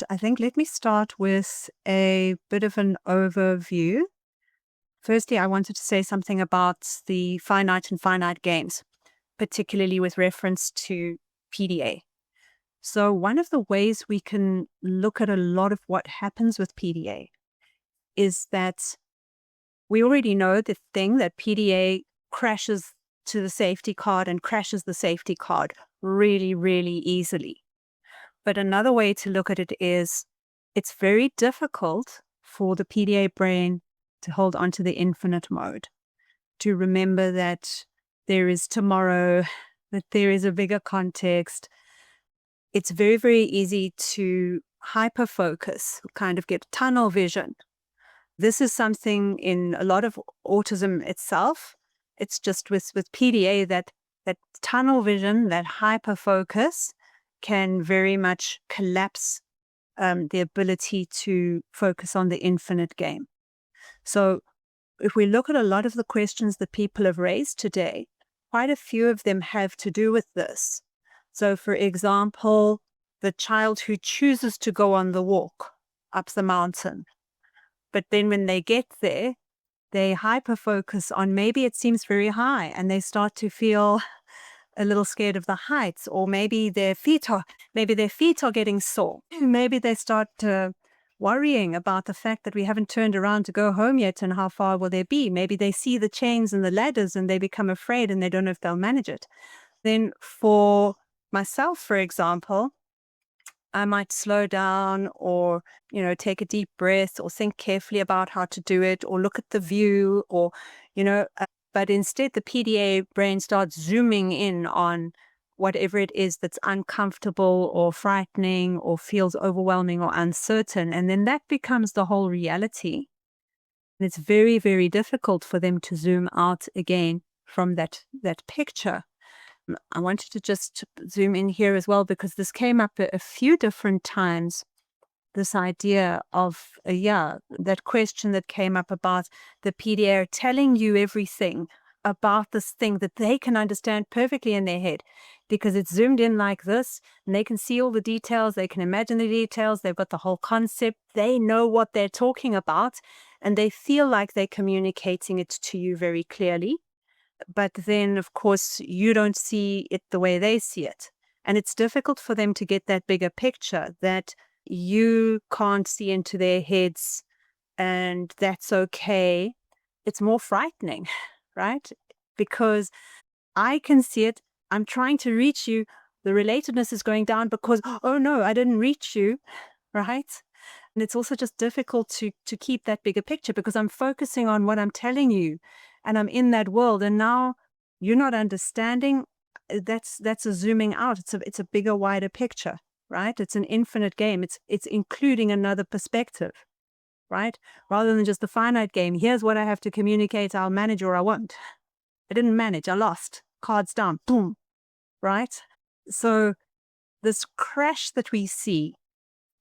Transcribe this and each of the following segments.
I think let me start with a bit of an overview. Firstly, I wanted to say something about the finite games, particularly with reference to PDA. So one of the ways we can look at a lot of what happens with PDA is that we already know the thing that PDA crashes to the safety card and crashes the safety card really, really easily. But another way to look at it is it's very difficult for the PDA brain to hold on to the infinite mode, to remember that there is tomorrow, that there is a bigger context. It's very, very easy to hyper focus, kind of get tunnel vision. This is something in a lot of autism itself. It's just with PDA that tunnel vision, that hyper focus can very much collapse the ability to focus on the infinite game. So if we look at a lot of the questions that people have raised today, quite a few of them have to do with this. So for example, the child who chooses to go on the walk up the mountain, but then when they get there, they hyper focus on maybe it seems very high and they start to feel a little scared of the heights, or maybe their feet are getting sore. Maybe they start worrying about the fact that we haven't turned around to go home yet and how far will they be. Maybe they see the chains and the ladders and they become afraid and they don't know if they'll manage it. Then for myself, for example, I might slow down or, take a deep breath or think carefully about how to do it or look at the view or, but instead the PDA brain starts zooming in on whatever it is that's uncomfortable or frightening or feels overwhelming or uncertain. And then that becomes the whole reality. And it's very, very difficult for them to zoom out again from that picture. I wanted to just zoom in here as well, because this came up a few different times. This idea of, that question that came up about the PDA telling you everything about this thing that they can understand perfectly in their head because it's zoomed in like this and they can see all the details, they can imagine the details, they've got the whole concept, they know what they're talking about, and they feel like they're communicating it to you very clearly. But then, of course, you don't see it the way they see it. And it's difficult for them to get that bigger picture that you can't see into their heads, and that's okay. It's more frightening, right? Because I can see it. I'm trying to reach you. The relatedness is going down because, oh no, I didn't reach you, right? And it's also just difficult to keep that bigger picture because I'm focusing on what I'm telling you and I'm in that world. And now you're not understanding. That's a zooming out. It's a bigger, wider picture, right? It's an infinite game. It's including another perspective, right? Rather than just the finite game. Here's what I have to communicate. I'll manage or I won't. I didn't manage. I lost. Cards down. Boom. Right? So this crash that we see,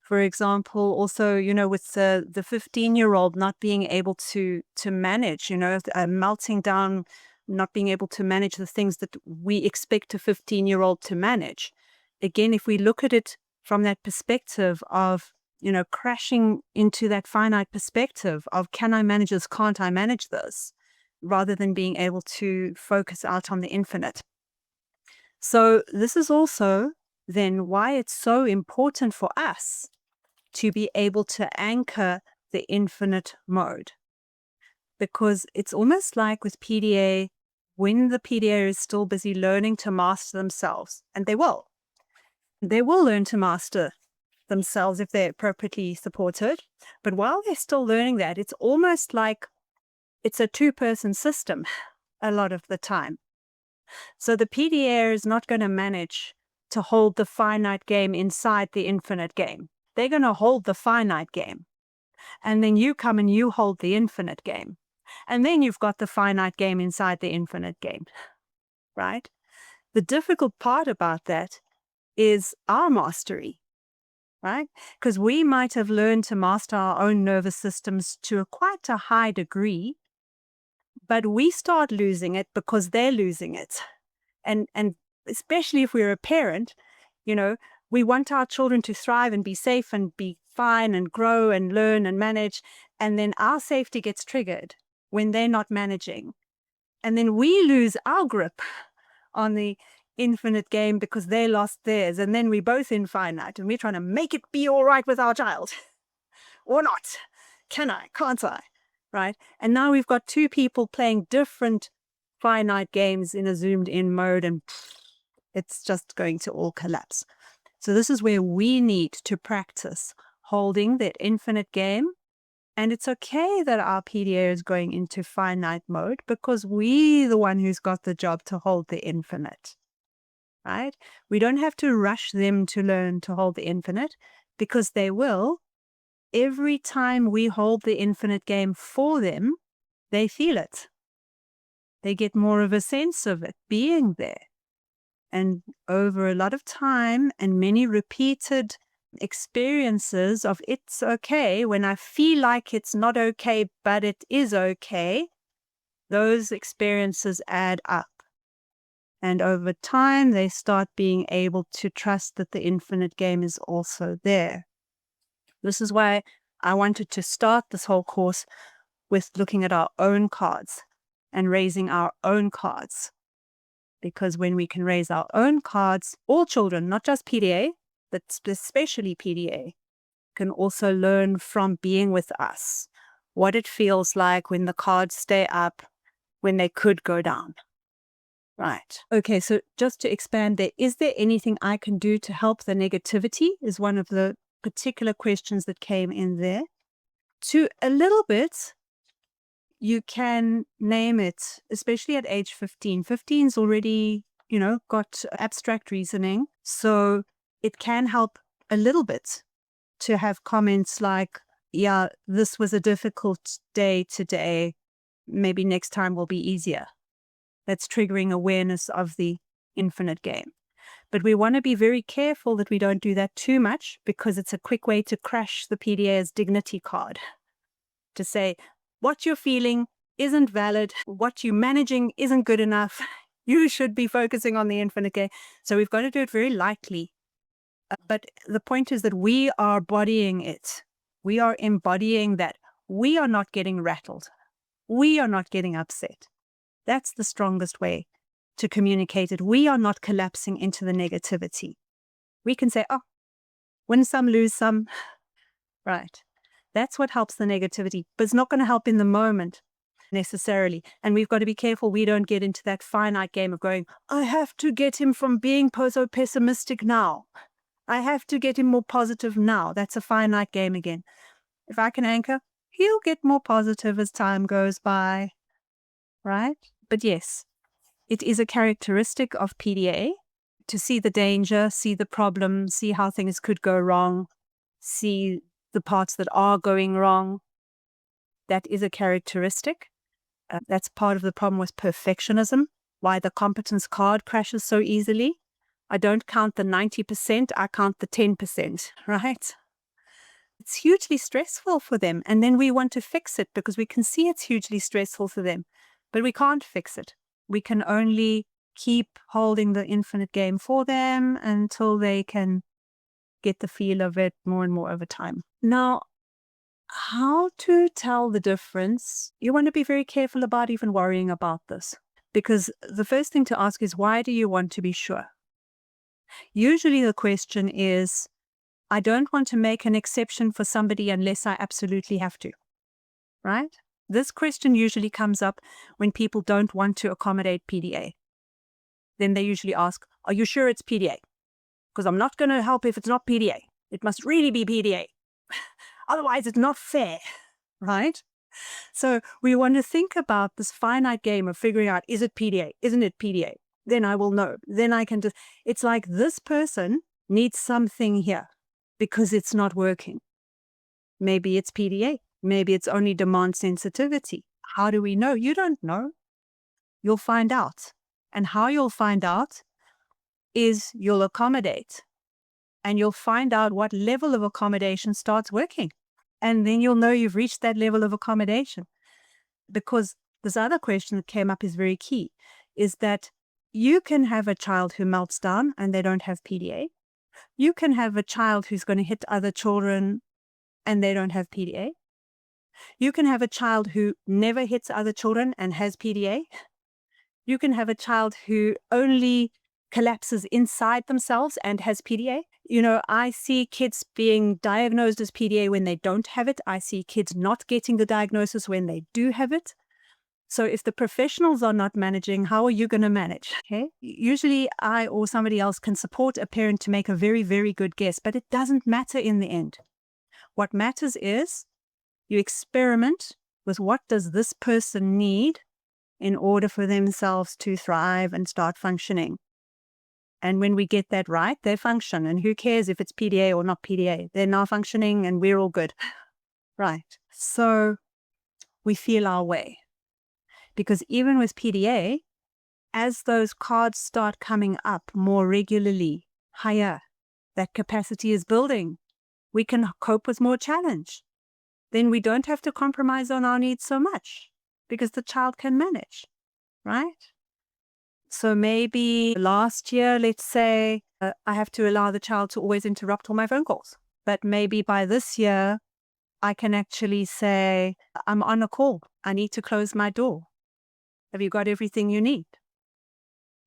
for example, also, with the 15-year-old not being able to manage, melting down, not being able to manage the things that we expect a 15-year-old to manage. Again, if we look at it from that perspective of, crashing into that finite perspective of can I manage this, can't I manage this, rather than being able to focus out on the infinite. So this is also then why it's so important for us to be able to anchor the infinite mode. Because it's almost like with PDA, when the PDA is still busy learning to master themselves, and they will learn to master themselves if they're appropriately supported. But while they're still learning that, it's almost like it's a two-person system a lot of the time. So the PDA is not going to manage to hold the finite game inside the infinite game. They're going to hold the finite game. And then you come and you hold the infinite game. And then you've got the finite game inside the infinite game, right? The difficult part about that is our mastery, right? Because we might have learned to master our own nervous systems to quite a high degree, but we start losing it because they're losing it. And especially if we're a parent, We want our children to thrive and be safe and be fine and grow and learn and manage. And then our safety gets triggered when they're not managing. And then we lose our grip on the infinite game because they lost theirs. And then we're both in finite and we're trying to make it be all right with our child. Or not. Can I? Can't I? Right? And now we've got two people playing different finite games in a zoomed in mode, and it's just going to all collapse. So this is where we need to practice holding that infinite game. And it's okay that our PDA is going into finite mode because we're the one who's got the job to hold the infinite, right? We don't have to rush them to learn to hold the infinite because they will. Every time we hold the infinite game for them, they feel it. They get more of a sense of it being there. And over a lot of time and many repeated experiences of it's okay, when I feel like it's not okay, but it is okay, those experiences add up. And over time, they start being able to trust that the infinite game is also there. This is why I wanted to start this whole course with looking at our own cards and raising our own cards. Because when we can raise our own cards, all children, not just PDA, but especially PDA, can also learn from being with us what it feels like when the cards stay up, when they could go down. Right. Okay, so just to expand there, is there anything I can do to help the negativity is one of the particular questions that came in there. To a little bit, you can name it, especially at age 15. 15's already, got abstract reasoning. So it can help a little bit to have comments like, yeah, this was a difficult day today. Maybe next time will be easier. That's triggering awareness of the infinite game. But we want to be very careful that we don't do that too much because it's a quick way to crash the PDA's dignity card. To say, what you're feeling isn't valid, what you're managing isn't good enough, you should be focusing on the infinite game. So we've got to do it very lightly. But the point is that we are bodying it. We are embodying that. We are not getting rattled. We are not getting upset. That's the strongest way to communicate it. We are not collapsing into the negativity. We can say, oh, win some, lose some. Right. That's what helps the negativity, but it's not going to help in the moment necessarily. And we've got to be careful we don't get into that finite game of going, I have to get him from being so pessimistic now. I have to get him more positive now. That's a finite game again. If I can anchor, he'll get more positive as time goes by. Right? But yes, it is a characteristic of PDA to see the danger, see the problem, see how things could go wrong, see the parts that are going wrong. That is a characteristic. That's part of the problem with perfectionism, why the competence card crashes so easily. I don't count the 90%, I count the 10%, right? It's hugely stressful for them. And then we want to fix it because we can see it's hugely stressful for them. But we can't fix it. We can only keep holding the infinite game for them until they can get the feel of it more and more over time. Now, how to tell the difference? You want to be very careful about even worrying about this. Because the first thing to ask is, why do you want to be sure? Usually the question is, I don't want to make an exception for somebody unless I absolutely have to. Right? This question usually comes up when people don't want to accommodate PDA. Then they usually ask, are you sure it's PDA? Because I'm not going to help if it's not PDA. It must really be PDA. Otherwise, it's not fair, right? So we want to think about this finite game of figuring out, is it PDA? Isn't it PDA? Then I will know. Then I can just, it's like this person needs something here because it's not working. Maybe it's PDA. Maybe it's only demand sensitivity. How do we know? You don't know. You'll find out. And how you'll find out is you'll accommodate. And you'll find out what level of accommodation starts working. And then you'll know you've reached that level of accommodation. Because this other question that came up is very key, is that you can have a child who melts down and they don't have PDA. You can have a child who's going to hit other children and they don't have PDA. You can have a child who never hits other children and has PDA. You can have a child who only collapses inside themselves and has PDA. I see kids being diagnosed as PDA when they don't have it. I see kids not getting the diagnosis when they do have it. So if the professionals are not managing, how are you going to manage? Okay. Usually I or somebody else can support a parent to make a very, very good guess, but it doesn't matter in the end. What matters is you experiment with what does this person need in order for themselves to thrive and start functioning. And when we get that right, they function. And who cares if it's PDA or not PDA? They're now functioning and we're all good. Right. So we feel our way. Because even with PDA, as those cards start coming up more regularly, higher, that capacity is building. We can cope with more challenge. Then we don't have to compromise on our needs so much because the child can manage, right? So maybe last year, let's say, I have to allow the child to always interrupt all my phone calls. But maybe by this year, I can actually say, I'm on a call. I need to close my door. Have you got everything you need?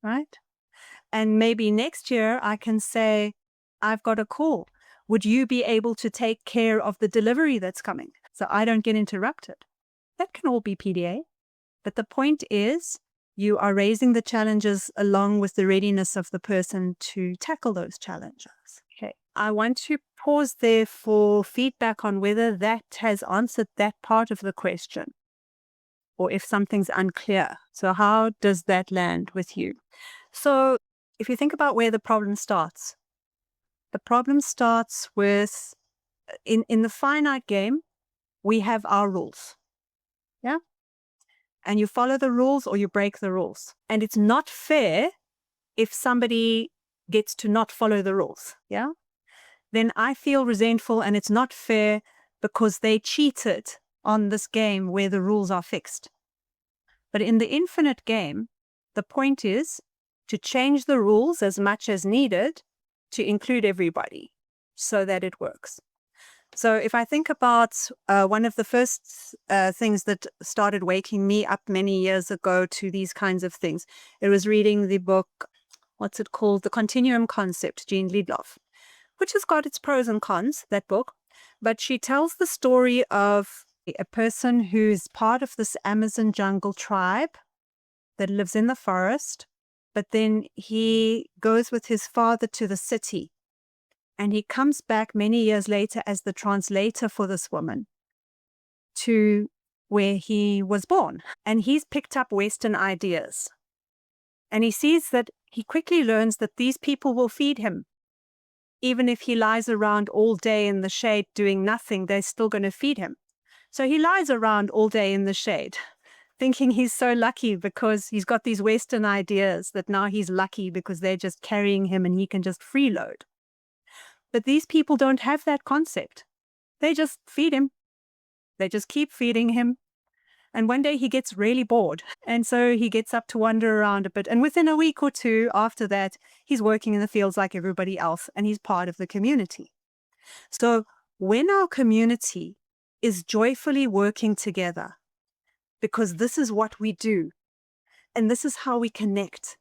Right? And maybe next year I can say, I've got a call. Would you be able to take care of the delivery that's coming so I don't get interrupted? That can all be PDA. But the point is, you are raising the challenges along with the readiness of the person to tackle those challenges. Okay. I want to pause there for feedback on whether that has answered that part of the question or if something's unclear. So how does that land with you? So if you think about where the problem starts with, in the finite game, we have our rules. Yeah? And you follow the rules or you break the rules. And it's not fair if somebody gets to not follow the rules. Yeah? Then I feel resentful and it's not fair because they cheated on this game where the rules are fixed. But in the infinite game, the point is to change the rules as much as needed to include everybody so that it works. So if I think about one of the first things that started waking me up many years ago to these kinds of things, it was reading the book, what's it called? The Continuum Concept, Jean Lidloff, which has got its pros and cons, that book. But she tells the story of a person who's part of this Amazon jungle tribe that lives in the forest, but then he goes with his father to the city. And he comes back many years later as the translator for this woman to where he was born. And he's picked up Western ideas. And he sees that he quickly learns that these people will feed him. Even if he lies around all day in the shade doing nothing, they're still going to feed him. So he lies around all day in the shade, thinking he's so lucky because he's got these Western ideas that now he's lucky because they're just carrying him and he can just freeload. But these people don't have that concept. They just feed him. They just keep feeding him. And one day he gets really bored. And so he gets up to wander around a bit. And within a week or two after that, he's working in the fields like everybody else, and he's part of the community. So when our community is joyfully working together, because this is what we do, and this is how we connect,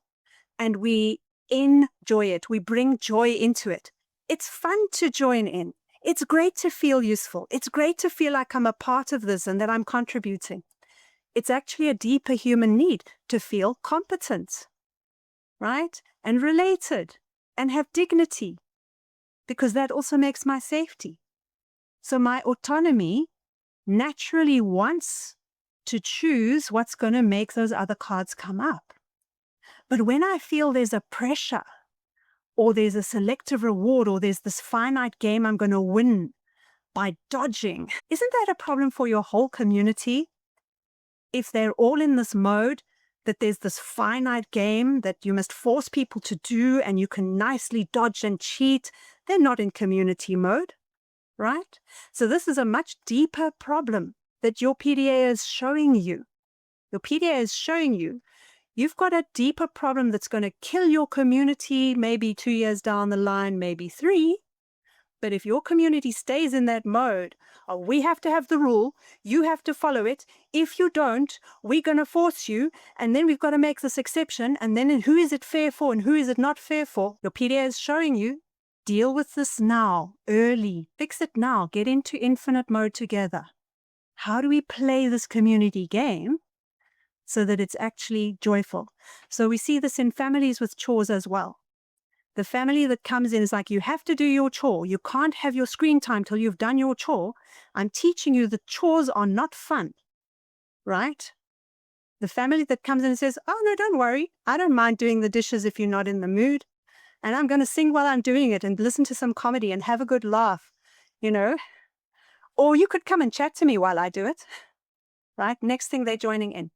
and we enjoy it, we bring joy into it. It's fun to join in. It's great to feel useful. It's great to feel like I'm a part of this and that I'm contributing. It's actually a deeper human need to feel competent, right? And related and have dignity, because that also makes my safety. So my autonomy naturally wants to choose what's going to make those other cards come up. But when I feel there's a pressure, or there's a selective reward, or there's this finite game I'm going to win by dodging, isn't that a problem for your whole community? If they're all in this mode that there's this finite game that you must force people to do and you can nicely dodge and cheat, they're not in community mode, right? So this is a much deeper problem that your PDA is showing you. Your PDA is showing you You've got a deeper problem that's going to kill your community maybe 2 years down the line, maybe 3. But if your community stays in that mode, oh, we have to have the rule, you have to follow it. If you don't, we're going to force you. And then we've got to make this exception. And then who is it fair for and who is it not fair for? Your PDA is showing you, deal with this now, early. Fix it now. Get into infinite mode together. How do we play this community game so that it's actually joyful? So we see this in families with chores as well. The family that comes in is like, you have to do your chore. You can't have your screen time till you've done your chore. I'm teaching you that chores are not fun, right? The family that comes in and says, oh, no, don't worry. I don't mind doing the dishes if you're not in the mood. And I'm going to sing while I'm doing it and listen to some comedy and have a good laugh, you know. Or you could come and chat to me while I do it, right? Next thing, they're joining in.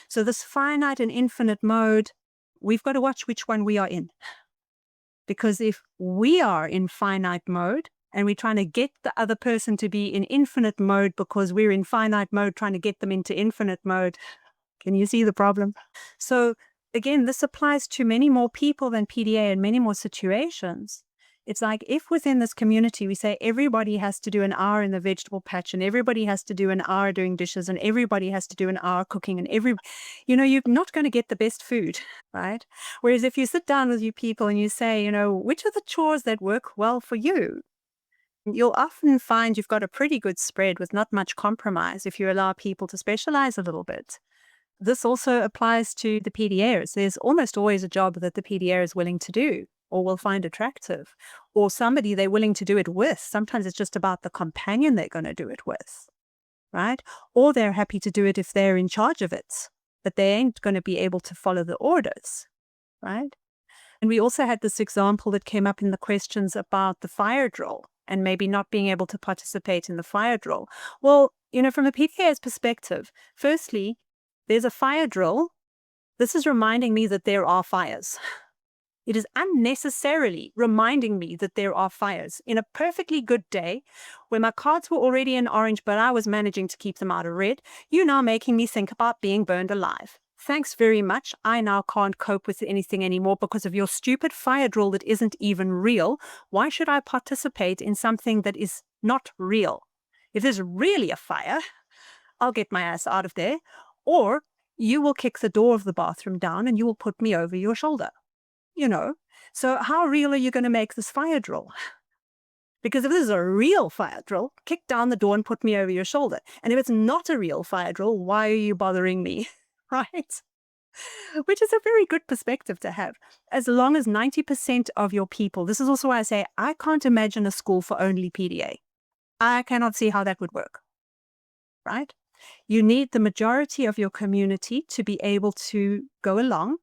So this finite and infinite mode, we've got to watch which one we are in. Because if we are in finite mode and we're trying to get the other person to be in infinite mode because we're in finite mode trying to get them into infinite mode, can you see the problem? So again, this applies to many more people than PDA in many more situations. It's like if within this community we say everybody has to do an hour in the vegetable patch and everybody has to do an hour doing dishes and everybody has to do an hour cooking and you're not going to get the best food, right? Whereas if you sit down with you people and you say, which are the chores that work well for you? You'll often find you've got a pretty good spread with not much compromise if you allow people to specialize a little bit. This also applies to the PDAs. There's almost always a job that the PDA is willing to do or will find attractive, or somebody they're willing to do it with. Sometimes it's just about the companion they're going to do it with, right? Or they're happy to do it if they're in charge of it, but they ain't going to be able to follow the orders, right? And we also had this example that came up in the questions about the fire drill and maybe not being able to participate in the fire drill. Well, from a PDA's perspective, firstly, there's a fire drill. This is reminding me that there are fires. It is unnecessarily reminding me that there are fires. In a perfectly good day, where my cards were already in orange, but I was managing to keep them out of red, you're now making me think about being burned alive. Thanks very much. I now can't cope with anything anymore because of your stupid fire drill that isn't even real. Why should I participate in something that is not real? If there's really a fire, I'll get my ass out of there. Or you will kick the door of the bathroom down and you will put me over your shoulder. So how real are you going to make this fire drill? Because if this is a real fire drill, kick down the door and put me over your shoulder. And if it's not a real fire drill, why are you bothering me? Right? Which is a very good perspective to have. As long as 90% of your people, this is also why I say, I can't imagine a school for only PDA. I cannot see how that would work. Right? You need the majority of your community to be able to go along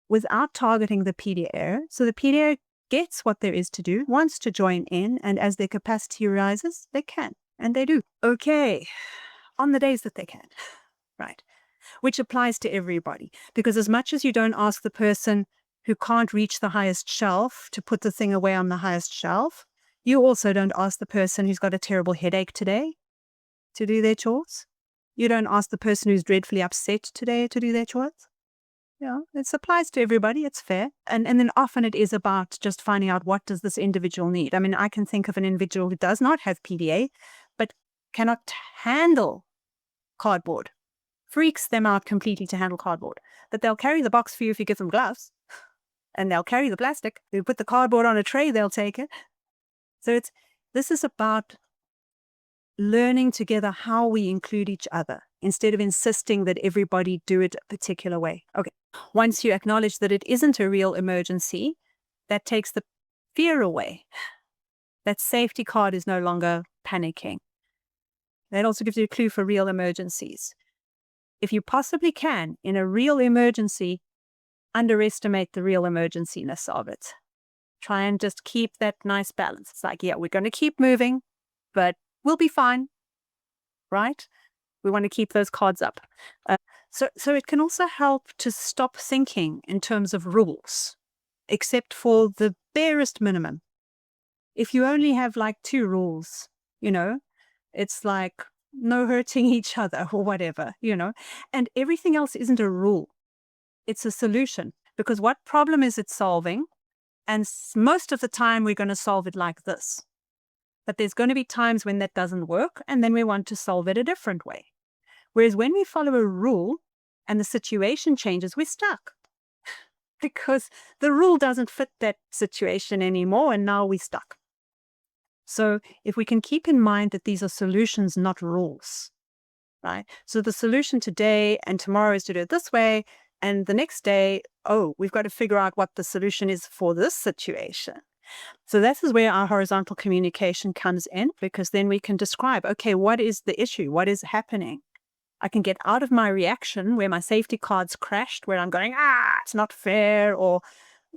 without targeting the PDA. So the PDA gets what there is to do, wants to join in, and as their capacity rises, they can, and they do. Okay, on the days that they can, right? Which applies to everybody, because as much as you don't ask the person who can't reach the highest shelf to put the thing away on the highest shelf, you also don't ask the person who's got a terrible headache today to do their chores. You don't ask the person who's dreadfully upset today to do their chores. It applies to everybody. It's fair. And then often it is about just finding out what does this individual need. I mean, I can think of an individual who does not have PDA, but cannot handle cardboard. Freaks them out completely to handle cardboard. But they'll carry the box for you if you give them gloves. And they'll carry the plastic. You put the cardboard on a tray, they'll take it. So this is about learning together how we include each other instead of insisting that everybody do it a particular way. Okay. Once you acknowledge that it isn't a real emergency, that takes the fear away. That safety card is no longer panicking. That also gives you a clue for real emergencies. If you possibly can, in a real emergency, underestimate the real emergency-ness of it. Try and just keep that nice balance. It's like, yeah, we're going to keep moving, but we'll be fine, right? We want to keep those cards up. So it can also help to stop thinking in terms of rules, except for the barest minimum. If you only have like 2 rules, it's like no hurting each other or whatever, and everything else isn't a rule. it's a solution. Because what problem is it solving? And most of the time, we're going to solve it like this. But there's going to be times when that doesn't work, and then we want to solve it a different way. Whereas when we follow a rule and the situation changes, we're stuck because the rule doesn't fit that situation anymore, and now we're stuck. So if we can keep in mind that these are solutions, not rules, right? So the solution today and tomorrow is to do it this way, and the next day, oh, we've got to figure out what the solution is for this situation. So this is where our horizontal communication comes in, because then we can describe, okay, what is the issue? What is happening? I can get out of my reaction where my safety cards crashed, where I'm going, it's not fair, or,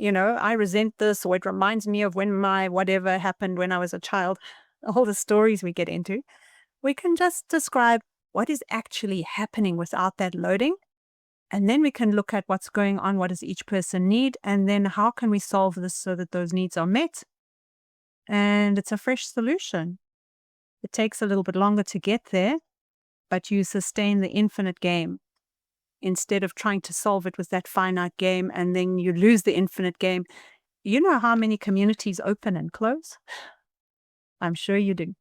I resent this, or it reminds me of when my whatever happened when I was a child, all the stories we get into. We can just describe what is actually happening without that loading. And then we can look at what's going on, what does each person need, and then how can we solve this so that those needs are met? And it's a fresh solution. It takes a little bit longer to get there, but you sustain the infinite game instead of trying to solve it with that finite game, and then you lose the infinite game. You know how many communities open and close? I'm sure you do.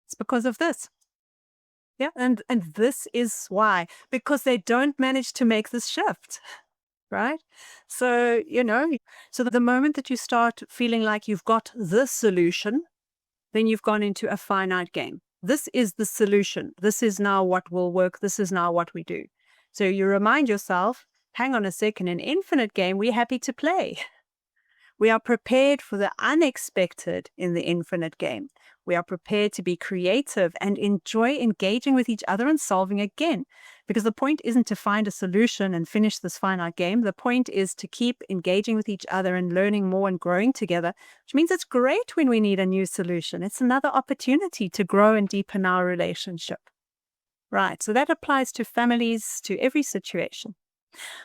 It's because of this. Yeah, and this is why, because they don't manage to make this shift, right? So, so the moment that you start feeling like you've got the solution, then you've gone into a finite game. This is the solution. This is now what will work. This is now what we do. So you remind yourself, hang on a second, an infinite game, we're happy to play. We are prepared for the unexpected in the infinite game. We are prepared to be creative and enjoy engaging with each other and solving again. Because the point isn't to find a solution and finish this finite game. The point is to keep engaging with each other and learning more and growing together, which means it's great when we need a new solution. It's another opportunity to grow and deepen our relationship. Right, so that applies to families, to every situation.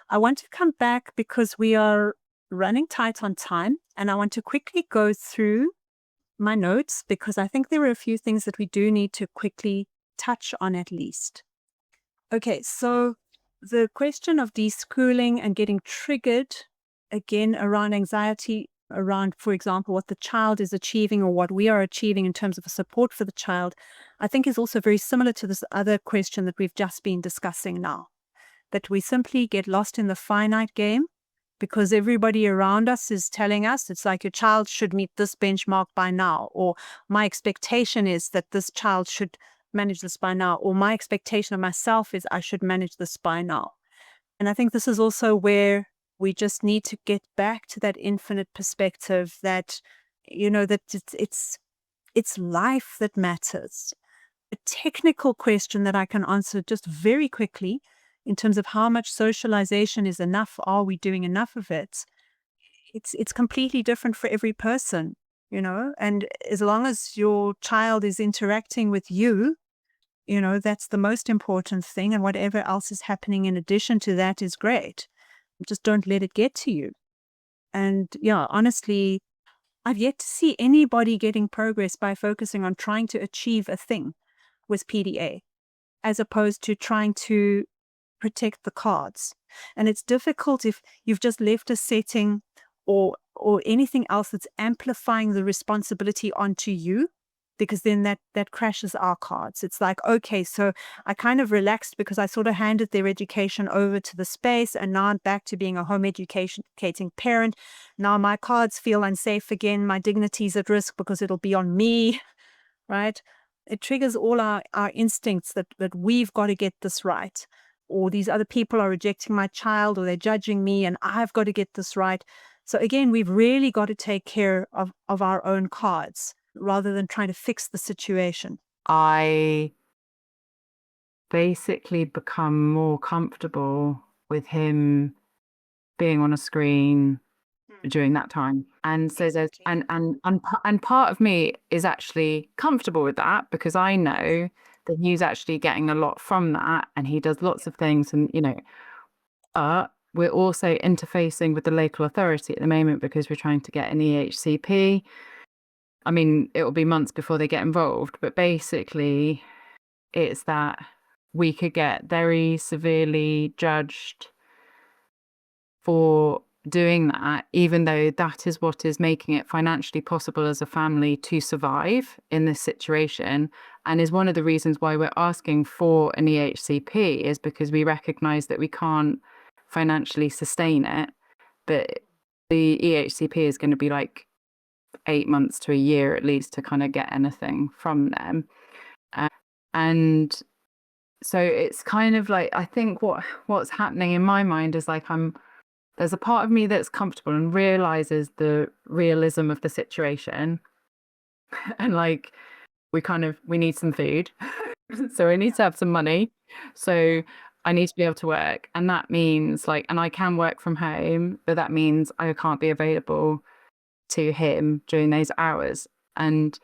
I want to come back because we are running tight on time, and I want to quickly go through my notes because I think there are a few things that we do need to quickly touch on at least. Okay, so the question of deschooling and getting triggered again around anxiety, around, for example, what the child is achieving or what we are achieving in terms of support for the child, I think is also very similar to this other question that we've just been discussing now, that we simply get lost in the finite game because everybody around us is telling us it's like your child should meet this benchmark by now, or my expectation is that this child should manage this by now, or my expectation of myself is I should manage this by now. And I think this is also where we just need to get back to that infinite perspective that, that it's life that matters. A technical question that I can answer just very quickly in terms of how much socialization is enough, are we doing enough of it? It's completely different for every person, and as long as your child is interacting with you, that's the most important thing, and whatever else is happening in addition to that is great. Just don't let it get to you. And yeah, honestly, I've yet to see anybody getting progress by focusing on trying to achieve a thing with PDA, as opposed to trying to protect the cards. And it's difficult if you've just left a setting or anything else that's amplifying the responsibility onto you, because then that crashes our cards. It's like, okay, so I kind of relaxed because I sort of handed their education over to the space, and now I'm back to being a home educating parent. Now my cards feel unsafe again. My dignity's at risk because it'll be on me, right? It triggers all our instincts that we've got to get this right, or these other people are rejecting my child, or they're judging me, and I've got to get this right. So again, we've really got to take care of our own cards rather than trying to fix the situation. I basically become more comfortable with him being on a screen during that time. And so there's and part of me is actually comfortable with that because I know that he's actually getting a lot from that and he does lots of things, and but we're also interfacing with the local authority at the moment because we're trying to get an EHCP. I mean, it will be months before they get involved, but basically it's that we could get very severely judged for doing that, even though that is what is making it financially possible as a family to survive in this situation, and is one of the reasons why we're asking for an EHCP, is because we recognize that we can't financially sustain it. But the EHCP is going to be like 8 months to a year at least to kind of get anything from them. And so it's kind of like, I think what's happening in my mind is like there's a part of me that's comfortable and realizes the realism of the situation. And like, we need some food. So I need to have some money. So I need to be able to work. And that means like, and I can work from home, but that means I can't be available to him during those hours. And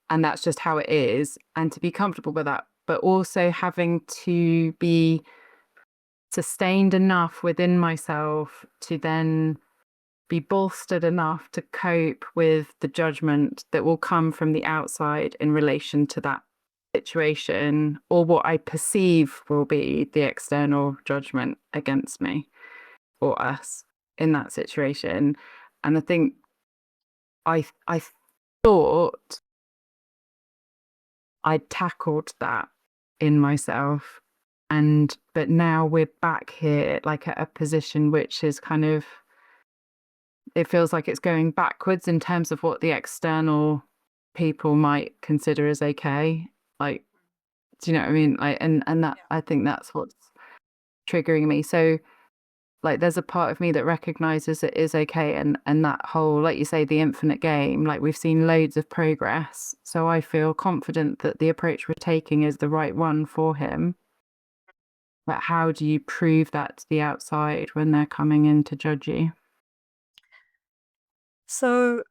that's just how it is. And to be comfortable with that, but also having to be sustained enough within myself to then be bolstered enough to cope with the judgment that will come from the outside in relation to that situation, or what I perceive will be the external judgment against me or us in that situation. And I think I thought I'd tackled that in myself, but now we're back here like at a position which is kind of, it feels like it's going backwards in terms of what the external people might consider as okay. Like, do you know what I mean? Like, and that, I think that's what's triggering me. So like, there's a part of me that recognizes it is okay. And that whole, like you say, the infinite game, like we've seen loads of progress. So I feel confident that the approach we're taking is the right one for him. But how do you prove that to the outside when they're coming in to judge you? So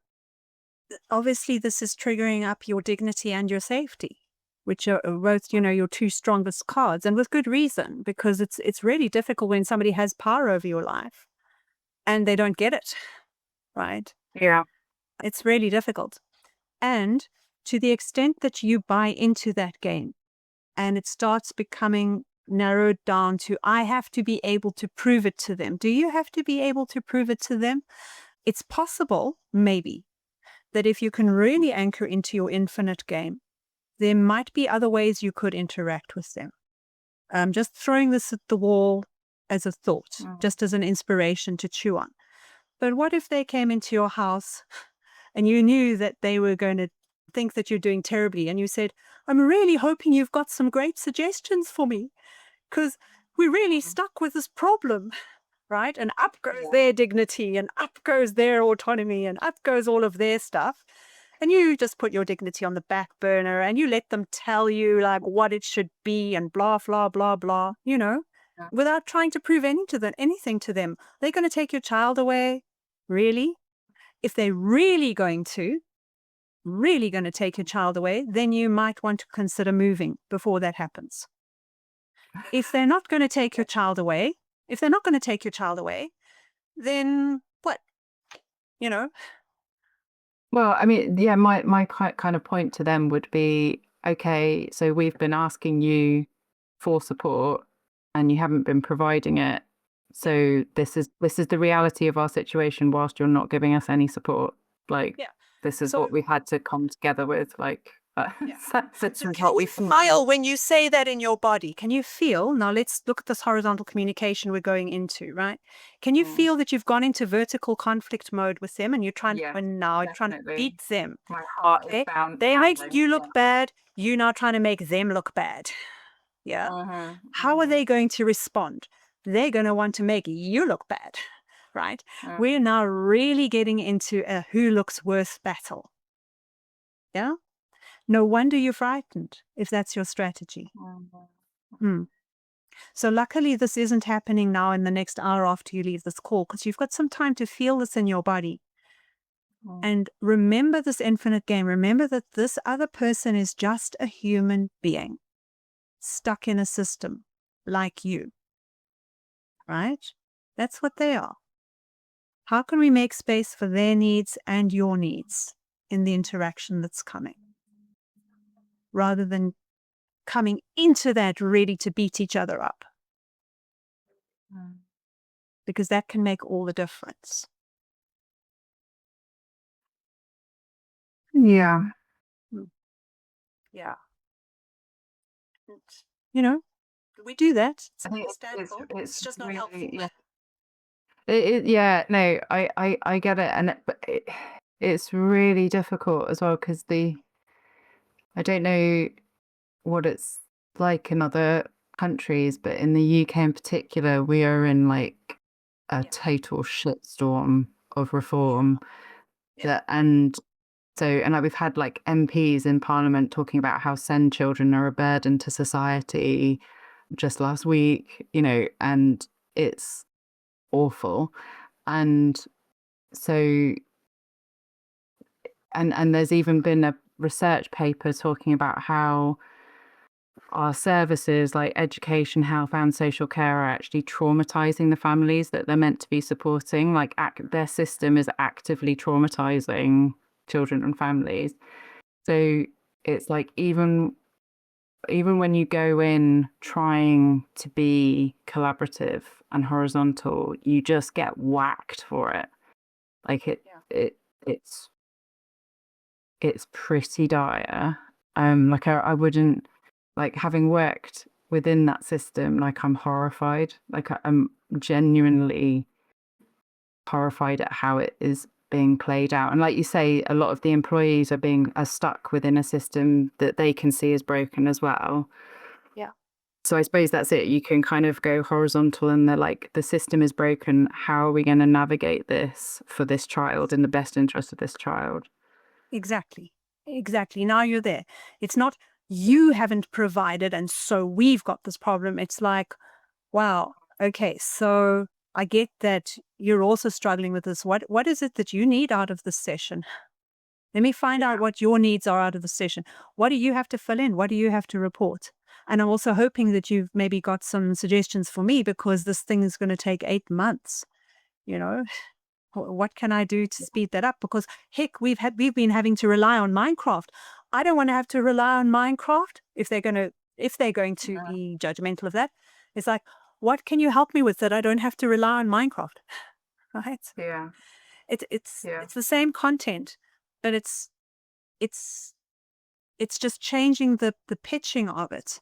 obviously this is triggering up your dignity and your safety, which are both, your two strongest cards, and with good reason, because it's really difficult when somebody has power over your life and they don't get it, right? Yeah. It's really difficult. And to the extent that you buy into that game and it starts becoming narrowed down to, I have to be able to prove it to them. Do you have to be able to prove it to them? It's possible, maybe, that if you can really anchor into your infinite game, there might be other ways you could interact with them. Just throwing this at the wall as a thought, just as an inspiration to chew on. But what if they came into your house and you knew that they were going to think that you're doing terribly, and you said, I'm really hoping you've got some great suggestions for me, because we're really stuck with this problem, right? And up goes their dignity, and up goes their autonomy, and up goes all of their stuff. And you just put your dignity on the back burner and you let them tell you like what it should be and blah, blah, blah, blah, without trying to prove anything to them. They're going to take your child away. Really? If they're really going to take your child away, then you might want to consider moving before that happens. If they're not going to take your child away, then what? Well, I mean, yeah, my kind of point to them would be, okay, so we've been asking you for support and you haven't been providing it. So this is the reality of our situation whilst you're not giving us any support. Like, this is what we had to come together with. Like, this is what we feel when you say that in your body. Can you feel? Now let's look at this horizontal communication we're going into, right? Can you feel that you've gone into vertical conflict mode with them and you're trying to win now, you're trying to beat them? My heart is bound. They made you look bad. You're now trying to make them look bad. Yeah. How are they going to respond? They're going to want to make you look bad, right? We're now really getting into a who looks worse battle. Yeah. No wonder you're frightened if that's your strategy. So luckily this isn't happening now in the next hour after you leave this call, because you've got some time to feel this in your body. And remember this infinite game. Remember that this other person is just a human being stuck in a system like you, right? That's what they are. How can we make space for their needs and your needs in the interaction that's coming, rather than coming into that ready to beat each other up? because that can make all the difference. Yeah. Yeah. And, we do that. It's I think understandable. It's just not helpful. really, yeah. Yeah, no, I get it, and it's really difficult as well because I don't know what it's like in other countries, but in the UK in particular, we are in like a total shitstorm of reform. And like we've had like MPs in Parliament talking about how send children are a burden to society just last week, and it's awful. And so, and there's even been a research paper talking about how our services like education, health, and social care are actually traumatizing the families that they're meant to be supporting. Like their system is actively traumatizing children and families. So it's like even when you go in trying to be collaborative and horizontal, you just get whacked for it. Like it's pretty dire. Like I wouldn't, like, having worked within that system, like I'm horrified. Like I'm genuinely horrified at how it is being played out. And like you say, a lot of the employees are stuck within a system that they can see is broken as well. Yeah. So I suppose that's it. You can kind of go horizontal and they're like, the system is broken. How are we going to navigate this for this child in the best interest of this child? Exactly. Now you're there. It's not you haven't provided and so we've got this problem. It's like, wow, okay, so I get that you're also struggling with this. What is it that you need out of this session? Let me find out what your needs are out of the session. What do you have to fill in? What do you have to report? And I'm also hoping that you've maybe got some suggestions for me, because this thing is going to take 8 months. What can I do to speed that up? Because heck, we've been having to rely on Minecraft. I don't want to have to rely on Minecraft if they're going to be judgmental of that. It's like, what can you help me with that I don't have to rely on Minecraft? Right? Yeah. It's the same content, but it's just changing the pitching of it.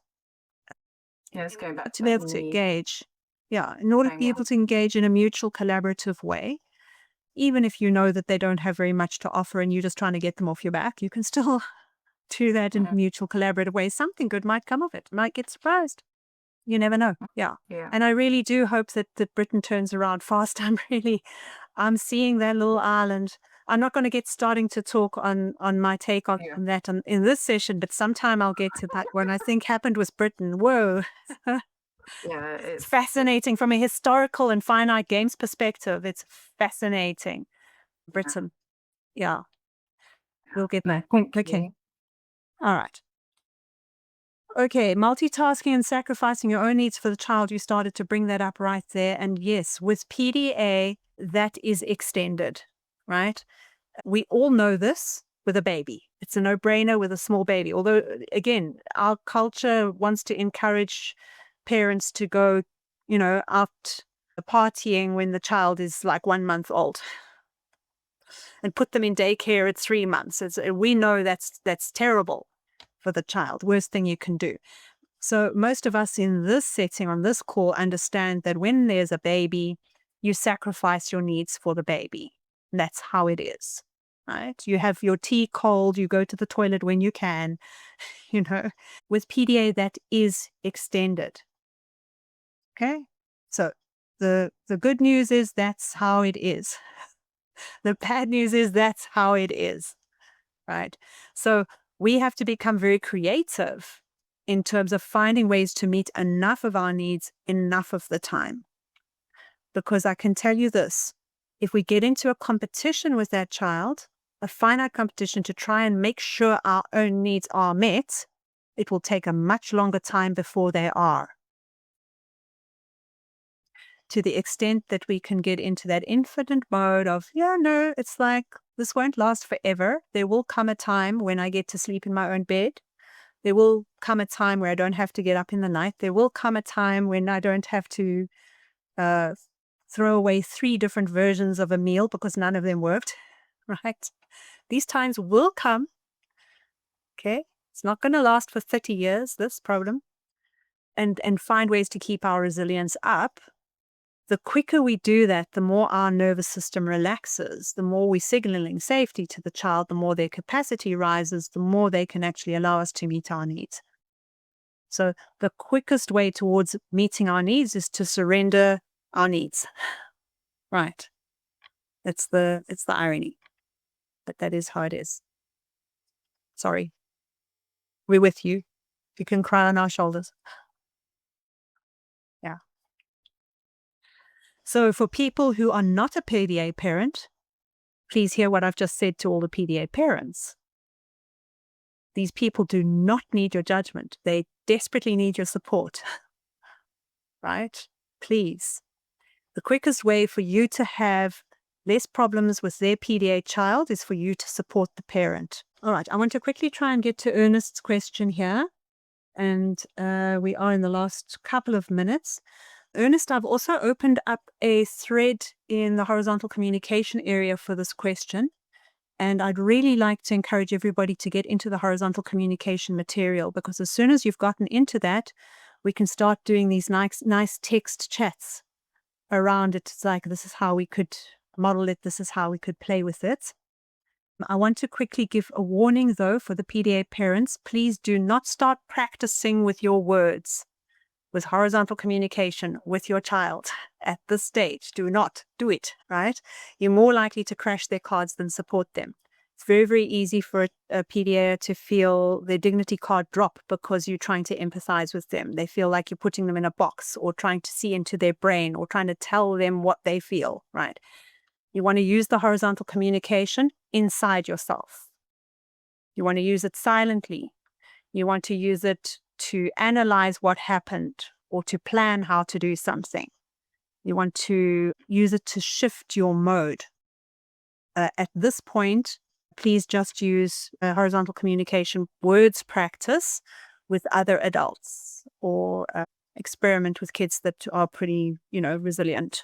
Yeah, it's going back To be able to engage. Yeah, in order to be able to engage in a mutual collaborative way, even if you know that they don't have very much to offer and you're just trying to get them off your back, you can still do that in a mutual collaborative way. Something good might come of it. Might get surprised. You never know. Yeah. Yeah. And I really do hope that Britain turns around fast. I'm seeing that little island. I'm not going to get starting to talk on my take on that in this session, but sometime I'll get to that when I think happened with Britain. Whoa. Yeah, It's fascinating from a historical and finite games perspective. It's fascinating. Britain. Yeah. We'll get there. Thank Okay. you. All right. Okay, multitasking and sacrificing your own needs for the child. You started to bring that up right there. And yes, with PDA, that is extended, right? We all know this with a baby. It's a no-brainer with a small baby. Although, again, our culture wants to encourage parents to go, out partying when the child is like 1 month old and put them in daycare at 3 months. We know that's terrible for the child. Worst thing you can do. So most of us in this setting, on this call, understand that when there's a baby, you sacrifice your needs for the baby. That's how it is, right? You have your tea cold, you go to the toilet when you can, With PDA, that is extended. Okay? So the good news is that's how it is. The bad news is that's how it is, right? So we have to become very creative in terms of finding ways to meet enough of our needs enough of the time. Because I can tell you this, if we get into a competition with that child, a finite competition to try and make sure our own needs are met, it will take a much longer time before they are. To the extent that we can get into that infinite mode of, it's like, this won't last forever. There will come a time when I get to sleep in my own bed. There will come a time where I don't have to get up in the night. There will come a time when I don't have to throw away 3 different versions of a meal because none of them worked, right? These times will come, okay? It's not going to last for 30 years, this problem, and find ways to keep our resilience up. The quicker we do that, the more our nervous system relaxes, the more we're signaling safety to the child, the more their capacity rises, the more they can actually allow us to meet our needs. So the quickest way towards meeting our needs is to surrender our needs. Right. It's the irony. But that is how it is. Sorry. We're with you. You can cry on our shoulders. Yeah. So for people who are not a PDA parent, please hear what I've just said to all the PDA parents. These people do not need your judgment. They desperately need your support. Right? Please. The quickest way for you to have less problems with their PDA child is for you to support the parent. All right. I want to quickly try and get to Ernest's question here. And we are in the last couple of minutes. Ernest, I've also opened up a thread in the horizontal communication area for this question. And I'd really like to encourage everybody to get into the horizontal communication material, because as soon as you've gotten into that, we can start doing these nice text chats around it. It's like, this is how we could model it. This is how we could play with it. I want to quickly give a warning, though, for the PDA parents. Please do not start practicing with your words, with horizontal communication with your child at this stage. Do not do it, right? You're more likely to crash their cards than support them. It's very, very easy for a PDA to feel their dignity card drop because you're trying to empathize with them. They feel like you're putting them in a box or trying to see into their brain or trying to tell them what they feel, right? You want to use the horizontal communication inside yourself. You want to use it silently. You want to use it to analyze what happened or to plan how to do something. You want to use it to shift your mode. At this point, please just use horizontal communication words practice with other adults, or experiment with kids that are pretty, resilient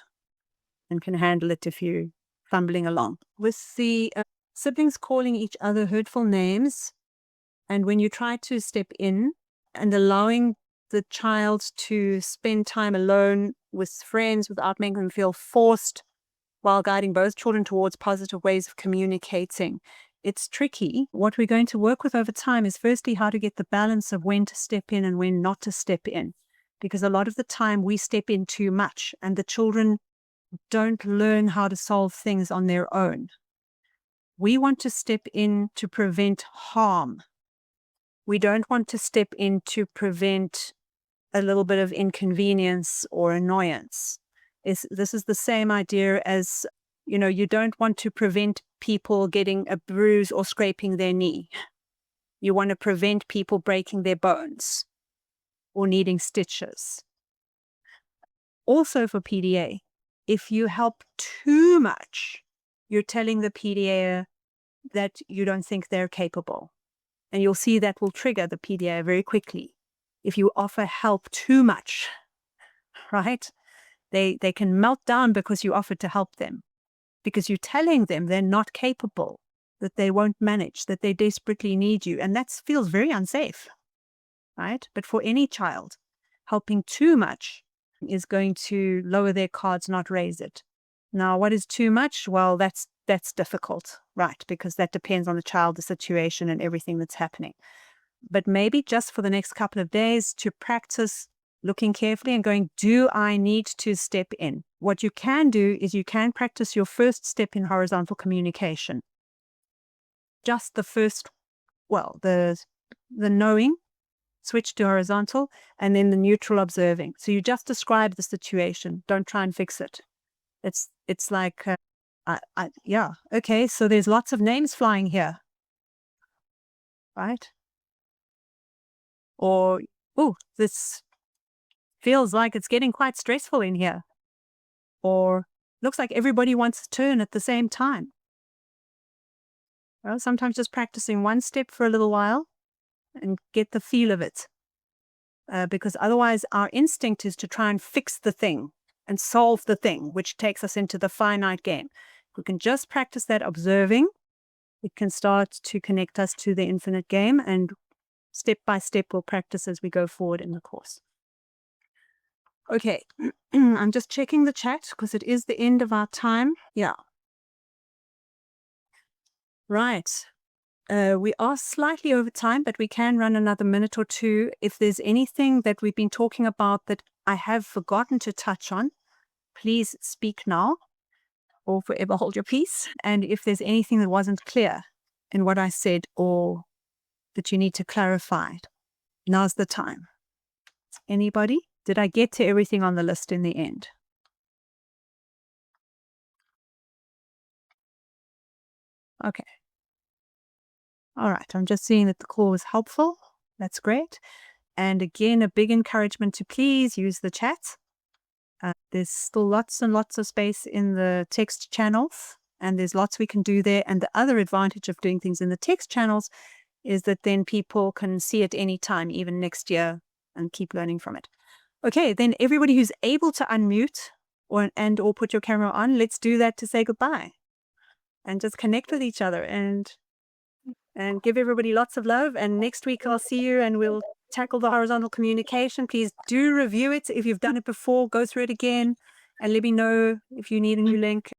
and can handle it if you're fumbling along. With the siblings calling each other hurtful names, and when you try to step in and allowing the child to spend time alone with friends without making them feel forced, while guiding both children towards positive ways of communicating, it's tricky. What we're going to work with over time is firstly how to get the balance of when to step in and when not to step in. Because a lot of the time we step in too much and the children don't learn how to solve things on their own. We want to step in to prevent harm. We don't want to step in to prevent a little bit of inconvenience or annoyance. This is the same idea as, you don't want to prevent people getting a bruise or scraping their knee. You want to prevent people breaking their bones or needing stitches. Also for PDA, if you help too much, you're telling the PDA that you don't think they're capable. And you'll see that will trigger the PDA very quickly. If you offer help too much, right? They can melt down because you offered to help them, because you're telling them they're not capable, that they won't manage, that they desperately need you. And that feels very unsafe, right? But for any child, helping too much is going to lower their cards, not raise it. Now, what is too much? Well, that's difficult, right? Because that depends on the child, the situation, and everything that's happening. But maybe just for the next couple of days to practice looking carefully and going, do I need to step in? What you can do is you can practice your first step in horizontal communication. Just the first, the knowing, switch to horizontal, and then the neutral observing. So you just describe the situation. Don't try and fix it. It's like, okay, so there's lots of names flying here, right? Or, this feels like it's getting quite stressful in here. Or looks like everybody wants a turn at the same time. Well, sometimes just practicing one step for a little while and get the feel of it. Because otherwise our instinct is to try and fix the thing. and solve the thing, which takes us into the finite game. If we can just practice that observing, it can start to connect us to the infinite game, and step by step we'll practice as we go forward in the course. Okay, I'm just checking the chat because it is the end of our time. Yeah. Right. We are slightly over time, but we can run another minute or two. If there's anything that we've been talking about that I have forgotten to touch on, please speak now or forever hold your peace. And if there's anything that wasn't clear in what I said or that you need to clarify, now's the time. Anybody? Did I get to everything on the list in the end? Okay. All right. I'm just seeing that the call was helpful. That's great. And again, a big encouragement to please use the chat. There's still lots and lots of space in the text channels, and there's lots we can do there. And the other advantage of doing things in the text channels is that then people can see it anytime, even next year, and keep learning from it. Okay, then everybody who's able to unmute or put your camera on, let's do that to say goodbye and just connect with each other and give everybody lots of love. And next week I'll see you and we'll tackle the horizontal communication. Please do review it. If you've done it before, go through it again and let me know if you need a new link.